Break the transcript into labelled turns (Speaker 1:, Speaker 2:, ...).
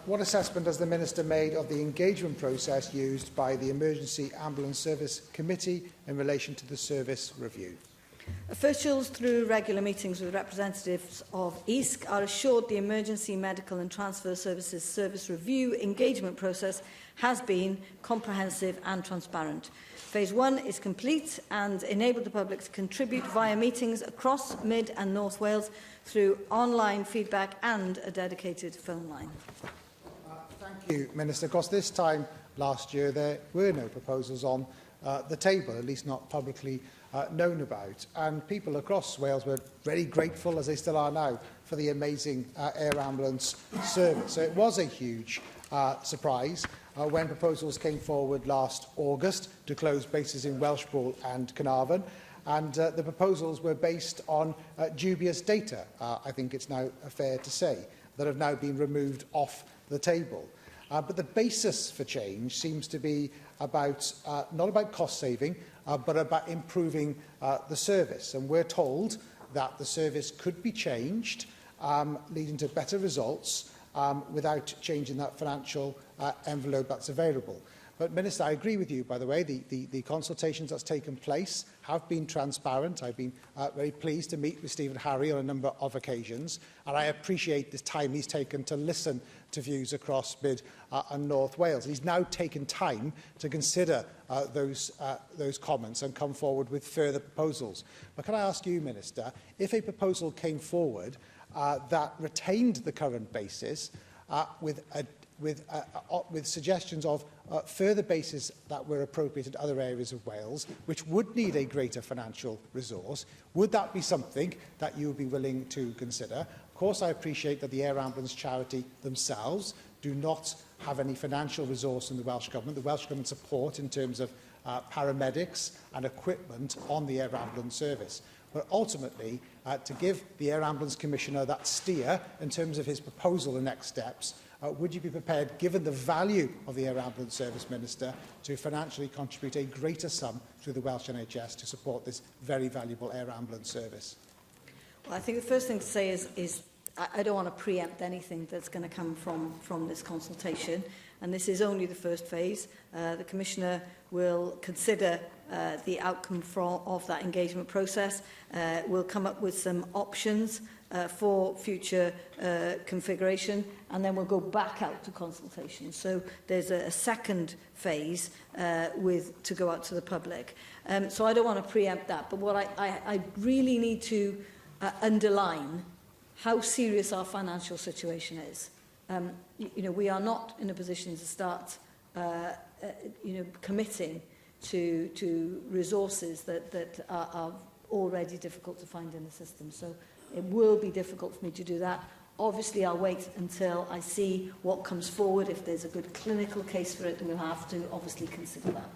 Speaker 1: What assessment has the Minister made of the engagement process used by the Emergency Ambulance Service Committee in relation to the service review?
Speaker 2: Officials, through regular meetings with representatives of EASC, are assured the Emergency Medical and Transfer Services Service Review engagement process has been comprehensive and transparent. Phase 1 is complete and enabled the public to contribute via meetings across Mid and North Wales through online feedback and a dedicated phone line.
Speaker 1: Thank you, Minister. Of course, this time last year there were no proposals on the table, at least not publicly known about. And people across Wales were very grateful, as they still are now, for the amazing air ambulance service. So it was a huge surprise when proposals came forward last August to close bases in Welshpool and Carnarvon. And the proposals were based on dubious data, I think it's now fair to say, that have now been removed off the table. But the basis for change seems to be about, not about cost saving, but about improving the service. And we're told that the service could be changed, leading to better results without changing that financial envelope that's available. But, Minister, I agree with you, by the way. The consultations that's taken place have been transparent. I've been very pleased to meet with Stephen Harry on a number of occasions, and I appreciate the time he's taken to listen to views across Mid and North Wales. He's now taken time to consider those comments and come forward with further proposals. But can I ask you, Minister, if a proposal came forward that retained the current basis with suggestions of further bases that were appropriate in other areas of Wales, which would need a greater financial resource, would that be something that you would be willing to consider? Of course, I appreciate that the Air Ambulance Charity themselves do not have any financial resource in the Welsh Government. The Welsh Government support in terms of paramedics and equipment on the Air Ambulance service. But ultimately, to give the Air Ambulance Commissioner that steer in terms of his proposal and next steps, would you be prepared, given the value of the Air Ambulance Service, Minister, to financially contribute a greater sum through the Welsh NHS to support this very valuable air ambulance service?
Speaker 2: Well, I think the first thing to say is I don't want to preempt anything that's going to come from this consultation, and this is only the first phase. The Commissioner will consider the outcome of that engagement process. We'll come up with some options for future configuration, and then we'll go back out to consultation. So there's a second phase to go out to the public. So I don't want to preempt that, but what I really need to underline how serious our financial situation is. We are not in a position to start committing to resources that are already difficult to find in the system. So it will be difficult for me to do that. Obviously, I'll wait until I see what comes forward. If there's a good clinical case for it, then we'll have to obviously consider that.